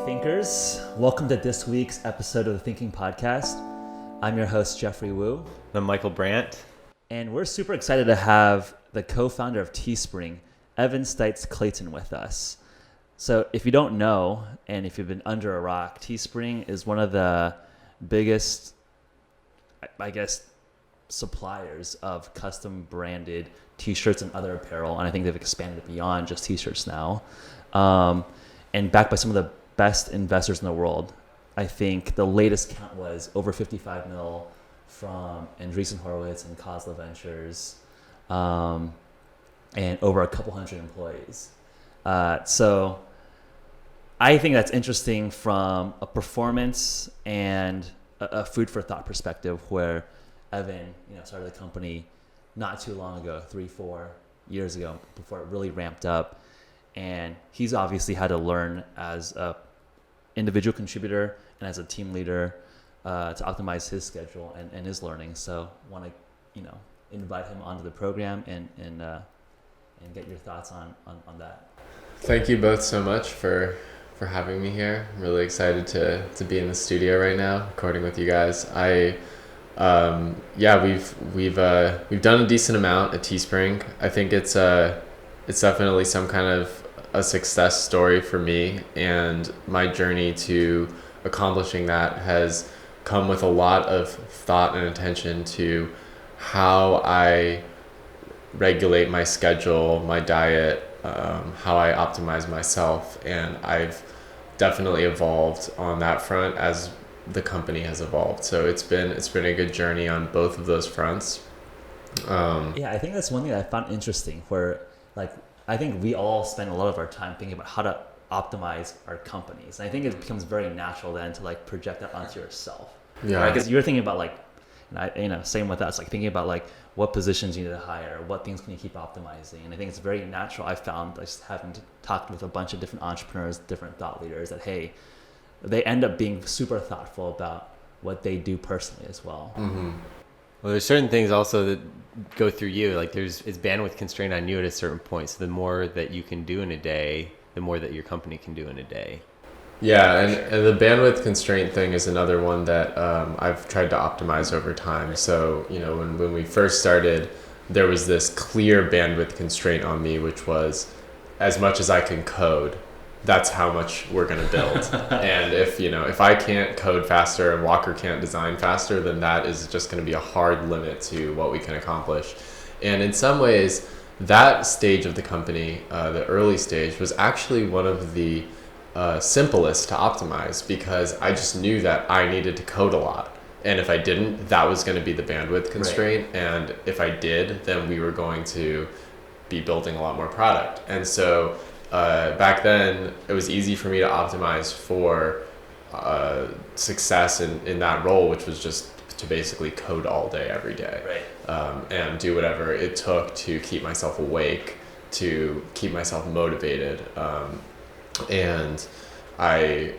Thinkers, welcome to this week's episode of the Thinking Podcast. I'm your host, Geoffrey Wu. I'm Michael Brandt. And we're super excited to have the co-founder of Teespring, Evan Stites-Clayton, with us. So if you don't know, and if you've been under a rock, Teespring is one of the biggest, I guess, suppliers of custom branded t-shirts and other apparel. And I think they've expanded it beyond just t-shirts now. And backed by some of the best investors in the world. I think the latest count was over 55 mil from Andreessen Horowitz and Kozla Ventures, and over a couple hundred employees. So I think that's interesting from a performance and a food for thought perspective, where Evan, started the company not too long ago, 3-4 years ago, before it really ramped up. And he's obviously had to learn as a individual contributor and as a team leader to optimize his schedule and his learning. So want to invite him onto the program and get your thoughts on that. Thank you both so much for having me here. I'm really excited to be in the studio right now recording with you guys. We've done a decent amount at Teespring. I think it's definitely some kind of a success story for me, and my journey to accomplishing that has come with a lot of thought and attention to how I regulate my schedule, my diet, how I optimize myself, and I've definitely evolved on that front as the company has evolved. So it's been a good journey on both of those fronts. I think that's one thing that I found interesting, where I think we all spend a lot of our time thinking about how to optimize our companies. And I think it becomes very natural then to project that onto yourself. Yeah. Right? Because you're thinking about same with us, thinking about what positions you need to hire, what things can you keep optimizing. And I think it's very natural. I found just having talked with a bunch of different entrepreneurs, different thought leaders, that, hey, they end up being super thoughtful about what they do personally as well. Mm-hmm. Well, there's certain things also that go through you. It's bandwidth constrained on you at a certain point. So the more that you can do in a day, the more that your company can do in a day. Yeah, and the bandwidth constraint thing is another one that I've tried to optimize over time. So, when we first started, there was this clear bandwidth constraint on me, which was as much as I can code, that's how much we're going to build. And if I can't code faster and Walker can't design faster, then that is just going to be a hard limit to what we can accomplish. And in some ways, that stage of the company, the early stage, was actually one of the simplest to optimize, because I just knew that I needed to code a lot. And if I didn't, that was going to be the bandwidth constraint. Right. And if I did, then we were going to be building a lot more product. And so back then, it was easy for me to optimize for success in that role, which was just to basically code all day, every day. Right. And do whatever it took to keep myself awake, to keep myself motivated. And it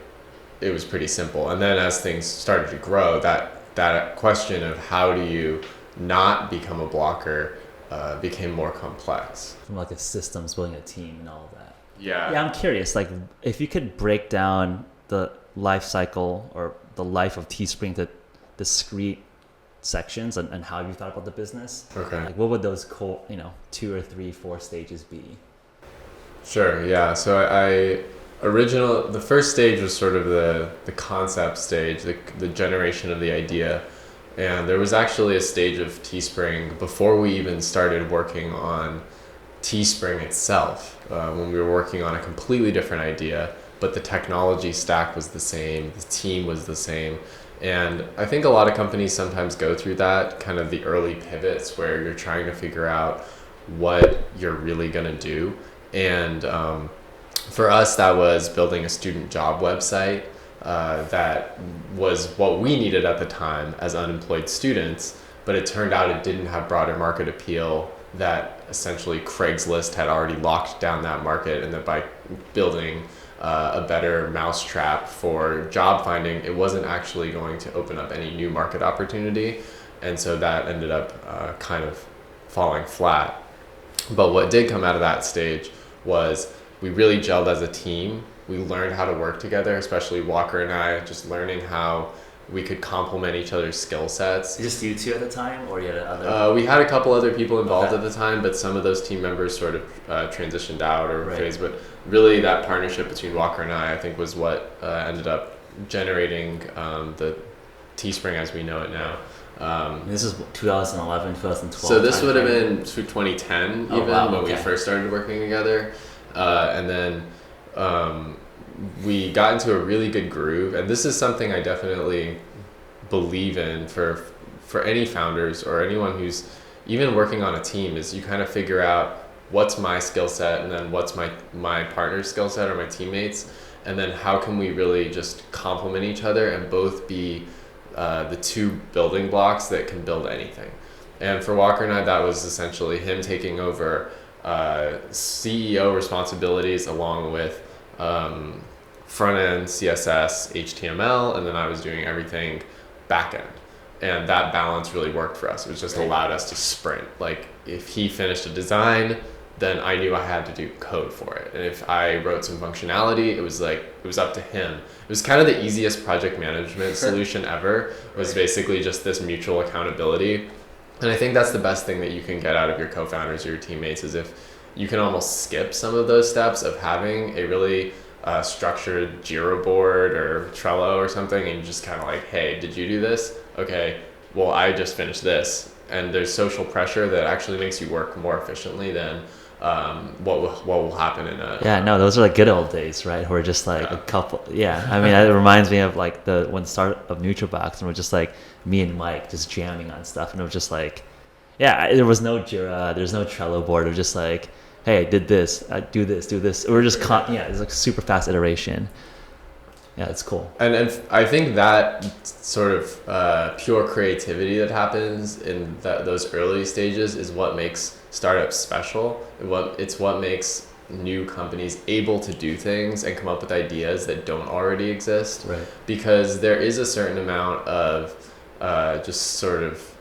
was pretty simple. And then as things started to grow, that question of how do you not become a blocker became more complex. From a systems, building a team and all of that. Yeah. Yeah, I'm curious, if you could break down the life cycle or the life of Teespring to discrete sections and how you thought about the business. Okay. What would those 2 or 3, 4 stages be? Sure. Yeah. So the first stage was sort of the concept stage, the generation of the idea. And there was actually a stage of Teespring before we even started working on Teespring itself, when we were working on a completely different idea, but the technology stack was the same, the team was the same. And I think a lot of companies sometimes go through that, kind of the early pivots where you're trying to figure out what you're really going to do. And for us, that was building a student job website that was what we needed at the time as unemployed students, but it turned out it didn't have broader market appeal, that essentially Craigslist had already locked down that market, and that by building a better mousetrap for job finding, it wasn't actually going to open up any new market opportunity. And so that ended up kind of falling flat. But what did come out of that stage was we really gelled as a team, We learned how to work together, especially Walker and I, just learning how we could complement each other's skill sets. Just you two at the time, or you had other? We had a couple other people involved Okay. at the time, but some of those team members sort of transitioned out or Right. phased. But really, that partnership between Walker and I think, was what ended up generating the Teespring as we know it now. This is 2011, 2012. So this would have timeframe. been 2010 Oh, even, wow, when we okay. first started working together. And then we got into a really good groove. And this is something I definitely believe in for any founders or anyone who's even working on a team, is you kind of figure out what's my skill set and then what's my partner's skill set or my teammates. And then how can we really just complement each other and both be the two building blocks that can build anything. And for Walker and I, that was essentially him taking over CEO responsibilities along with front end, CSS, HTML, and then I was doing everything back end. And that balance really worked for us. It was just allowed us to sprint. Like if he finished a design, then I knew I had to do code for it. And if I wrote some functionality, it was up to him. It was kind of the easiest project management solution ever. It was basically just this mutual accountability. And I think that's the best thing that you can get out of your co-founders or your teammates, is if you can almost skip some of those steps of having a really structured Jira board or Trello or something, and you just kind of like, hey, did you do this? Okay, well, I just finished this. And there's social pressure that actually makes you work more efficiently than what will happen in a... Yeah, no, those are like good old days, right? Where just like a couple, I mean, it reminds me of like when the start of Nootrobox, and we're just like me and Mike just jamming on stuff, and it was just like, there was no Jira, there's no Trello board, it was just like, hey, I did this, I do this. We're just, it's like super fast iteration. Yeah, it's cool. And I think that sort of pure creativity that happens in those early stages is what makes startups special. It's what makes new companies able to do things and come up with ideas that don't already exist. Right. Because there is a certain amount of just sort of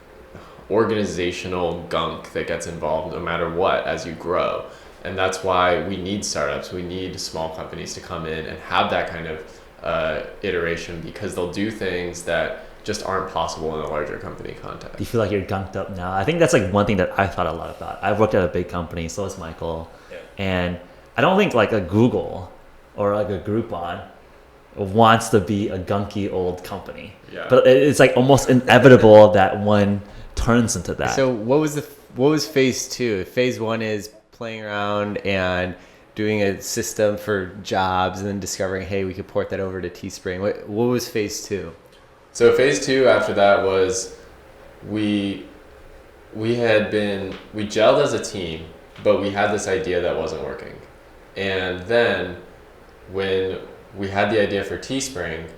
organizational gunk that gets involved no matter what as you grow. And that's why we need startups. We need small companies to come in and have that kind of iteration, because they'll do things that just aren't possible in a larger company context. Do you feel like you're gunked up now? I think that's like one thing that I thought a lot about. I've worked at a big company, so has Michael. Yeah. And I don't think like a Google or like a Groupon wants to be a gunky old company. Yeah. But it's like almost inevitable that one turns into that. So what was phase two? Phase one is playing around and doing a system for jobs, and then discovering, hey, we could port that over to Teespring. What was phase two? So phase two after that was we gelled as a team, but we had this idea that wasn't working. And then when we had the idea for Teespring,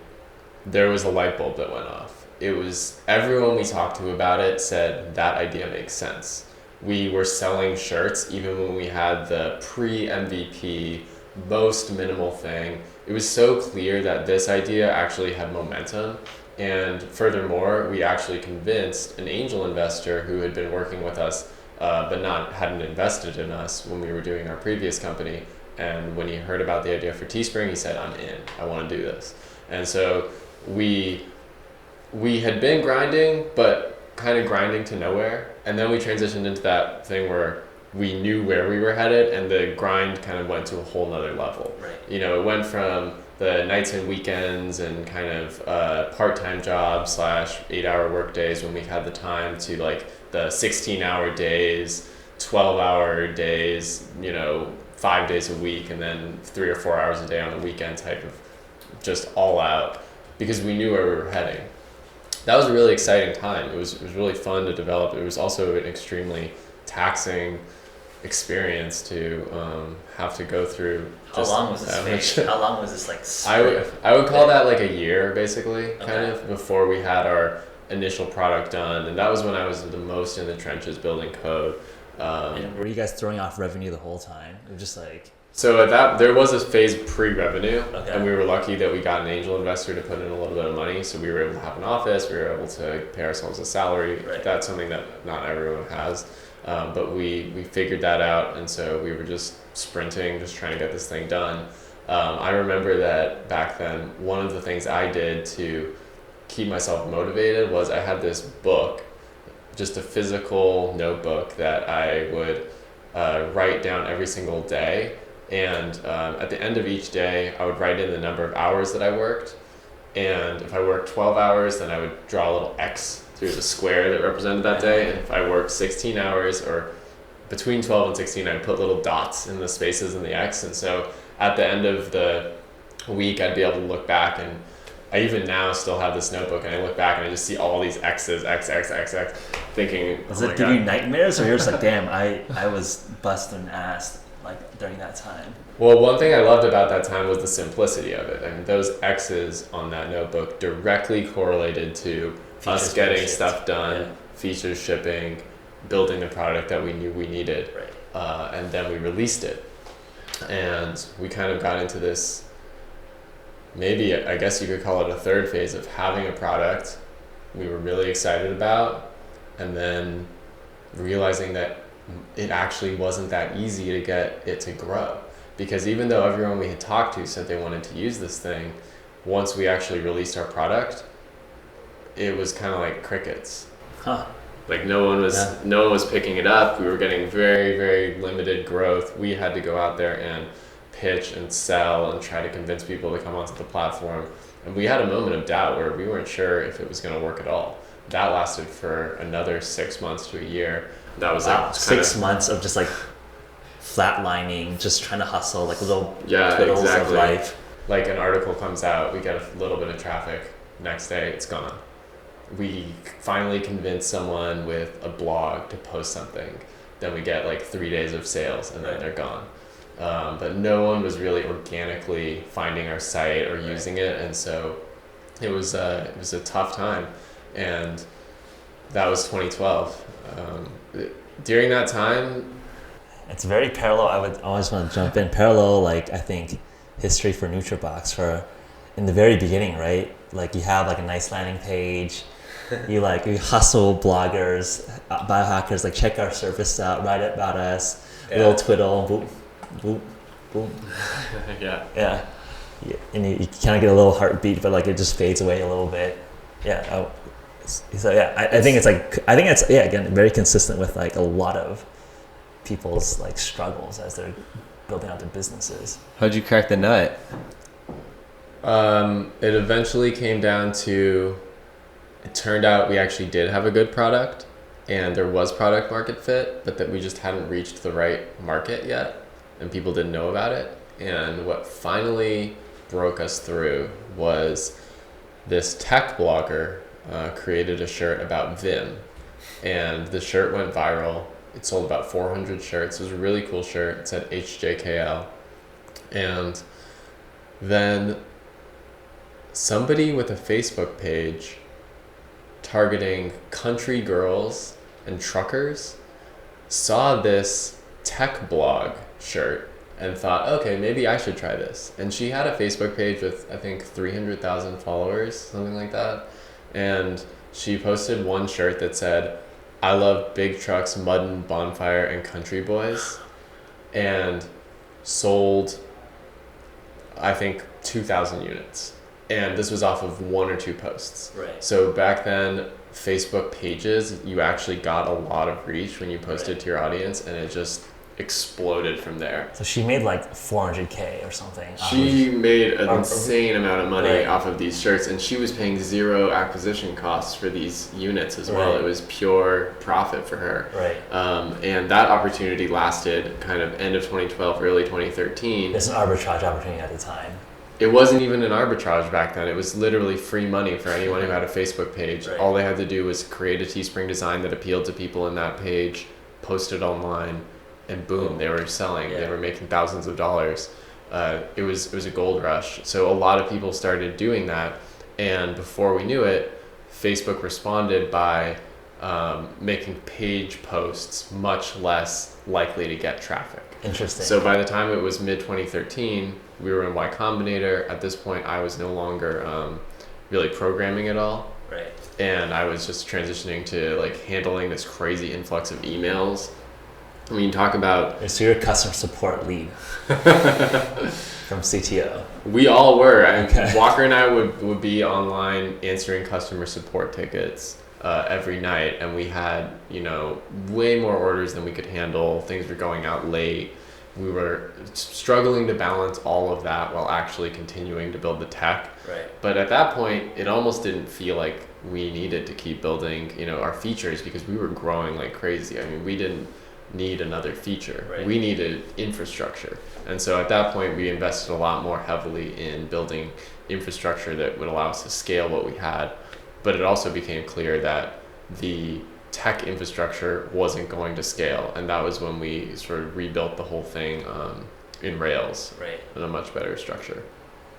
there was a light bulb that went off. It was everyone we talked to about it said that idea makes sense. We were selling shirts even when we had the pre-MVP, most minimal thing. It was so clear that this idea actually had momentum. And furthermore, we actually convinced an angel investor who had been working with us but hadn't invested in us when we were doing our previous company. And when he heard about the idea for Teespring, he said, I'm in, I want to do this. And so we had been grinding, but kind of grinding to nowhere. And then we transitioned into that thing where we knew where we were headed, and the grind kind of went to a whole nother level. Right. It went from the nights and weekends and kind of part-time jobs / 8-hour work days when we had the time, to like the 16-hour days, 12-hour days, 5 days a week, and then 3 or 4 hours a day on the weekend type of just all out, because we knew where we were heading. That was a really exciting time. It was really fun to develop. It was also an extremely taxing experience to have to go through. How long was this phase? How long was this like sprint? I would call that like a year, basically, kind Okay. of, before we had our initial product done. And that was when I was the most in the trenches building code. And were you guys throwing off revenue the whole time? It was just like... So at that, there was a phase pre-revenue, Okay. and we were lucky that we got an angel investor to put in a little bit of money. So we were able to have an office. We were able to pay ourselves a salary. Right. That's something that not everyone has. But we figured that out, and so we were just sprinting, just trying to get this thing done. I remember that back then, one of the things I did to keep myself motivated was I had this book, just a physical notebook that I would write down every single day. And at the end of each day, I would write in the number of hours that I worked. And if I worked 12 hours, then I would draw a little X through the square that represented that day. And if I worked 16 hours or between 12 and 16, I'd put little dots in the spaces in the X. And so at the end of the week, I'd be able to look back, and I even now still have this notebook, and I look back and I just see all these X's, X, X, X, X, thinking, Does it give you nightmares, or you're just like, damn, I was busting ass like during that time? Well, one thing I loved about that time was the simplicity of it. And those X's on that notebook directly correlated to us getting stuff done, features shipping, building the product that we knew we needed. Right. And then we released it. And we kind of got into this, maybe I guess you could call it a third phase of having a product we were really excited about, and then realizing that it actually wasn't that easy to get it to grow. Because even though everyone we had talked to said they wanted to use this thing, once we actually released our product, it was kind of like crickets. Like no one was picking it up. We were getting very, very limited growth. We had to go out there and pitch and sell and try to convince people to come onto the platform. And we had a moment of doubt where we weren't sure if it was going to work at all. That lasted for another 6 months to a year. That was like 6 months of just like flatlining, just trying to hustle, like little twiddles of life. Like an article comes out, we get a little bit of traffic. Next day, it's gone. We finally convince someone with a blog to post something. Then we get like 3 days of sales, and then they're gone. But no one was really organically finding our site or using it, and so it was a tough time. And that was 2012. During that time, it's very parallel. I would always want to jump in parallel. Like I think history for Nootrobox for in the very beginning, right? Like you have like a nice landing page. You hustle bloggers, biohackers, like check our service out, write about us, little twiddle, boom, boom, boom. Yeah. And you kind of get a little heartbeat, but like it just fades away a little bit. Yeah. So yeah, I think it's again very consistent with like a lot of people's like struggles as they're building out their businesses. How'd you crack the nut? It eventually came down to, it turned out we actually did have a good product and there was product market fit, but that we just hadn't reached the right market yet and people didn't know about it. And what finally broke us through was this tech blogger created a shirt about Vim, and the shirt went viral. It sold about 400 shirts. It was a really cool shirt. It said HJKL. And then somebody with a Facebook page targeting country girls and truckers saw this tech blog shirt and thought, okay, maybe I should try this. And she had a Facebook page with, I think, 300,000 followers, something like that. And she posted one shirt that said, I love big trucks, mud and bonfire, and country boys, and sold, I think, 2,000 units. And this was off of 1 or 2 posts. Right. So back then, Facebook pages, you actually got a lot of reach when you posted to your audience, and it just exploded from there. So she made like 400K or something. She made an insane amount of money off of these shirts, and she was paying 0 acquisition costs for these units as well. It was pure profit for her. Right. And that opportunity lasted kind of end of 2012, early 2013. It's an arbitrage opportunity at the time. It wasn't even an arbitrage back then. It was literally free money for anyone who had a Facebook page. Right. All they had to do was create a Teespring design that appealed to people in that page, post it online, and boom, they were selling. They were making thousands of dollars. It was a gold rush. So a lot of people started doing that, and before we knew it, Facebook responded by making page posts much less likely to get traffic. Interesting. So by the time it was mid 2013, we were in Y Combinator. At this point, I was no longer really programming at all. Right. And I was just transitioning to like handling this crazy influx of emails. I mean, talk about... So you're a customer support lead. from CTO. We all were. Okay. Walker and I would be online answering customer support tickets every night, and we had, way more orders than we could handle. Things were going out late. We were struggling to balance all of that while actually continuing to build the tech. Right. But at that point, it almost didn't feel like we needed to keep building, our features, because we were growing like crazy. I mean, we didn't need another feature. Right. We needed infrastructure. And so at that point, we invested a lot more heavily in building infrastructure that would allow us to scale what we had. But it also became clear that the tech infrastructure wasn't going to scale. And that was when we sort of rebuilt the whole thing in Rails, Right. in a much better structure.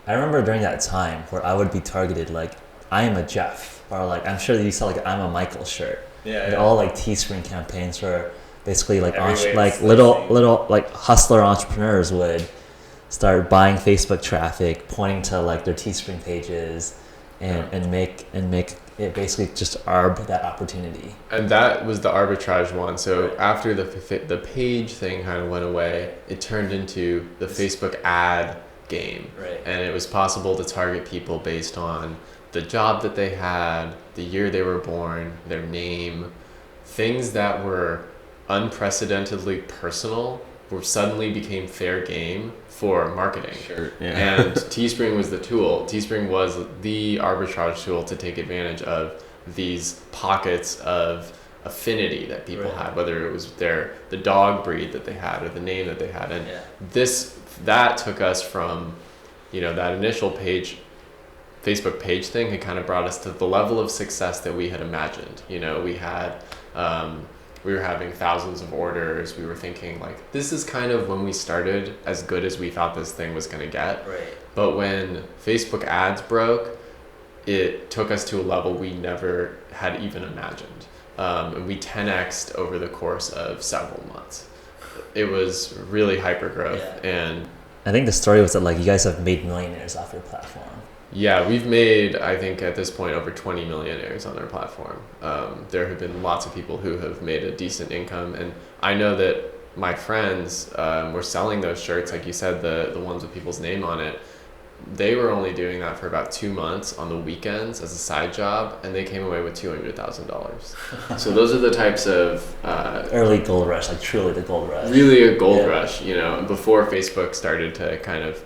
I remember during that time where I would be targeted like, I am a Geoff, or like, I'm sure you saw like, I'm a Michael shirt. Yeah. And all like Teespring campaigns were basically like, Every way like it's little like hustler entrepreneurs would start buying Facebook traffic, pointing to like their Teespring pages, and make it basically just arb that opportunity. And that was the arbitrage one. So Right. after the page thing kind of went away, it turned into the Facebook ad game. Right. And it was possible to target people based on the job that they had, the year they were born, their name, things that were unprecedentedly personal suddenly became fair game for marketing. Sure. Yeah. And Teespring was the tool. Teespring was the arbitrage tool to take advantage of these pockets of affinity that people Right. had, whether it was the dog breed that they had or the name that they had. And Yeah. that took us from, that initial Facebook page thing had kind of brought us to the level of success that we had imagined. We were having thousands of orders. We were thinking like, this is kind of when we started as good as we thought this thing was going to get. Right. But when Facebook ads broke, it took us to a level we never had even imagined. And we 10x'd over the course of several months. It was really hyper growth. Yeah. And I think the story was that like you guys have made millionaires off your platform. yeah, we've made, I think at this point, over 20 millionaires on our platform. There have been lots of people who have made a decent income. And I know that my friends were selling those shirts, like you said, the ones with people's name on it. They were only doing that for about 2 months on the weekends as a side job, and they came away with $200,000. So those are the types of Early gold rush, like truly the gold rush. really a gold Yeah. rush, before Facebook started to kind of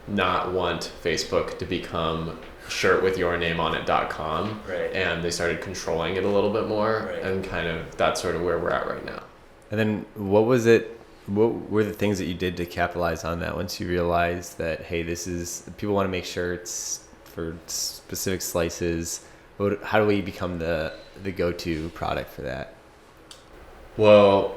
not want Facebook to become shirtwithyourname.com, Right. and they started controlling it a little bit more, Right. and kind of that's sort of where we're at right now. And then what were the things that you did to capitalize on that once you realized that, hey, people want to make shirts for specific slices? How do we become the go-to product for that? Well,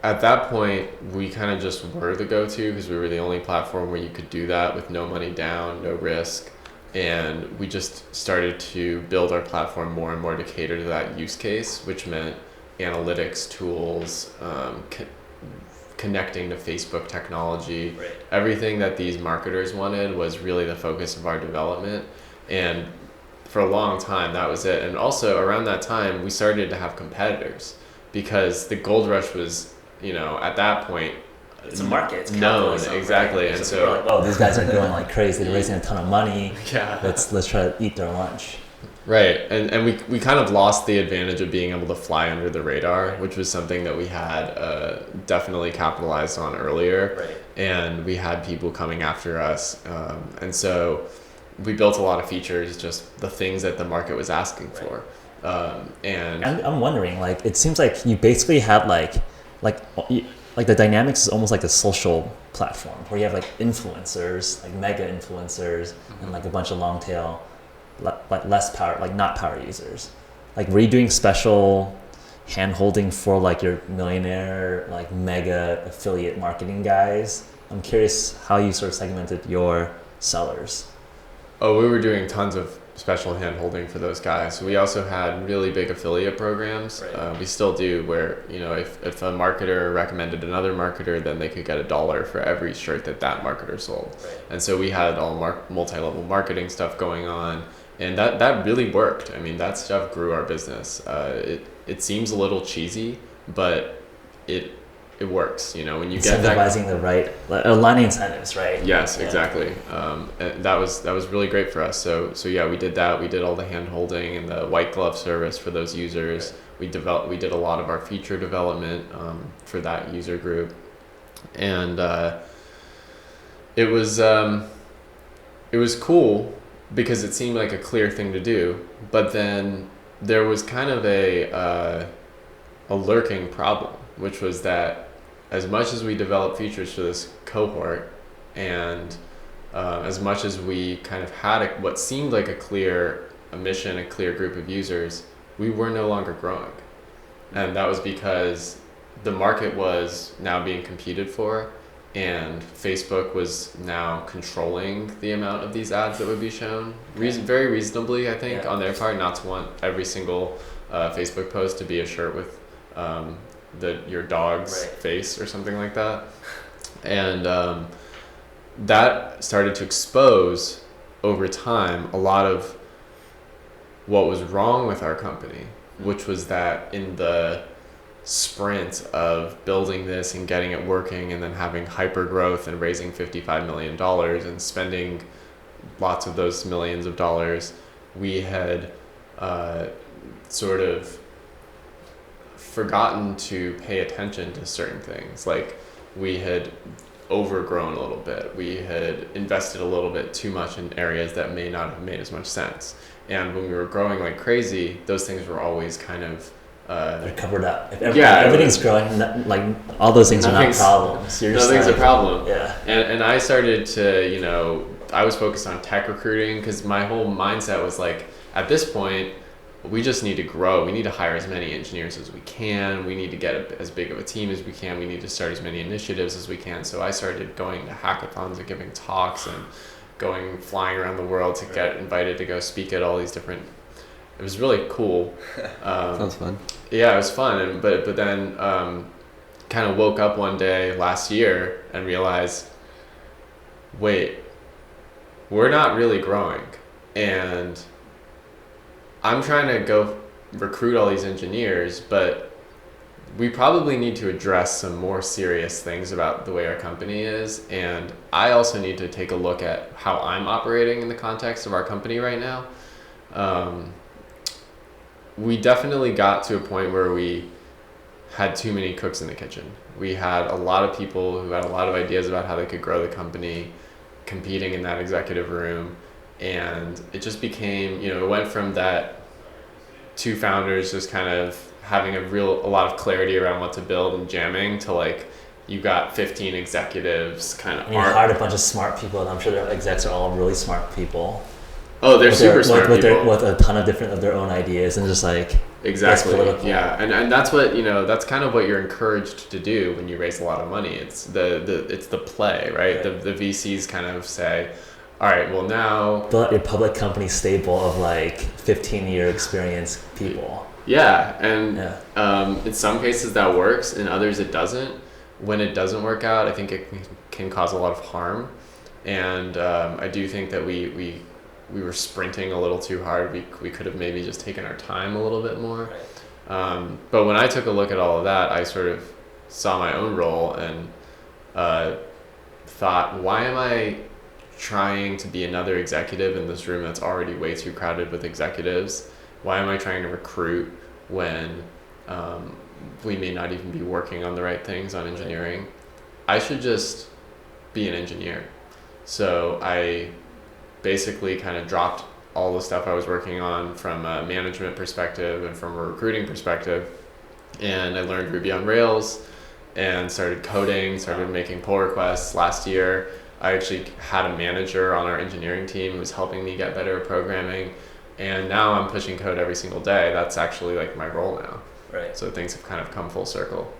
at that point, we kind of just were the go-to because we were the only platform where you could do that with no money down, no risk. And we just started to build our platform more and more to cater to that use case, which meant analytics tools, connecting to Facebook technology. Right. Everything that these marketers wanted was really the focus of our development. And for a long time, that was it. And also around that time, we started to have competitors because the gold rush was, at that point, It's a market. It's known, capitalism, exactly. Right? And So people are like, oh, these guys are going like crazy. They're raising a ton of money. yeah. Let's try to eat their lunch. Right. And we kind of lost the advantage of being able to fly under the radar, which was something that we had definitely capitalized on earlier. Right. And we had people coming after us. And so we built a lot of features, just the things that the market was asking for. And I'm wondering, like, it seems like you basically had like the dynamics is almost like a social platform where you have like influencers, like mega influencers, and like a bunch of long tail, like less power, like not power users. Like, were you doing special hand holding for like your millionaire, like mega affiliate marketing guys? I'm curious how you sort of segmented your sellers. Oh, we were doing tons of special hand holding for those guys. We also had really big affiliate programs. Right. We still do, where if a marketer recommended another marketer, then they could get $1 for every shirt that marketer sold. Right. And so we had all multi-level marketing stuff going on, and that really worked. I mean, that stuff grew our business. It seems a little cheesy, but it it works. You know, when you get that, incentivizing the right, aligning incentives, right? yes, Yeah. exactly. And that was really great for us. So yeah, we did that. We did all the hand holding and the white glove service for those users. We did a lot of our feature development for that user group, and it was cool because it seemed like a clear thing to do. But then there was kind of a lurking problem, which was that as much as we developed features for this cohort, and as much as we kind of had what seemed like a mission, a clear group of users, we were no longer growing. And that was because the market was now being competed for, and Facebook was now controlling the amount of these ads that would be shown, very reasonably, I think, on their part, not to want every single Facebook post to be a shirt with your dog's face or something like that. And that started to expose over time a lot of what was wrong with our company, which was that in the sprint of building this and getting it working and then having hyper growth and raising $55 million and spending lots of those millions of dollars, we had sort of forgotten to pay attention to certain things. Like, we had overgrown a little bit. We had invested a little bit too much in areas that may not have made as much sense. And when we were growing like crazy, those things were always kind of they're covered up. If everything's growing, like all those things are not problems. Nothing's a problem. Yeah. And I started to, I was focused on tech recruiting because my whole mindset was like, at this point, we just need to grow. We need to hire as many engineers as we can. We need to get as big of a team as we can. We need to start as many initiatives as we can. So I started going to hackathons and giving talks and flying around the world to get invited to go speak at all these different. It was really cool. Sounds fun. Yeah, it was fun. But then kind of woke up one day last year and realized, wait, we're not really growing. And I'm trying to go recruit all these engineers, but we probably need to address some more serious things about the way our company is. And I also need to take a look at how I'm operating in the context of our company right now. We definitely got to a point where we had too many cooks in the kitchen. We had a lot of people who had a lot of ideas about how they could grow the company competing in that executive room. And it just became, it went from that two founders just kind of having a lot of clarity around what to build and jamming to like, you got 15 executives kind of. And you hired a bunch of smart people, and I'm sure their execs are all really smart people. Oh, they're super smart people. With a ton of different of their own ideas, and just like exactly, yeah, and that's what that's kind of what you're encouraged to do when you raise a lot of money. It's the play, right? The VCs kind of say, all right, well now build your public company stable of like 15-year experience people. Yeah, and in some cases that works, in others it doesn't. When it doesn't work out, I think it can cause a lot of harm, and I do think that we were sprinting a little too hard. We could have maybe just taken our time a little bit more. But when I took a look at all of that, I sort of saw my own role and thought, why am I trying to be another executive in this room that's already way too crowded with executives? Why am I trying to recruit when we may not even be working on the right things on engineering? I should just be an engineer. So I basically kind of dropped all the stuff I was working on from a management perspective and from a recruiting perspective. And I learned Ruby on Rails and started coding, started making pull requests. Last year, I actually had a manager on our engineering team who was helping me get better at programming. And now I'm pushing code every single day. That's actually like my role now. Right. So things have kind of come full circle.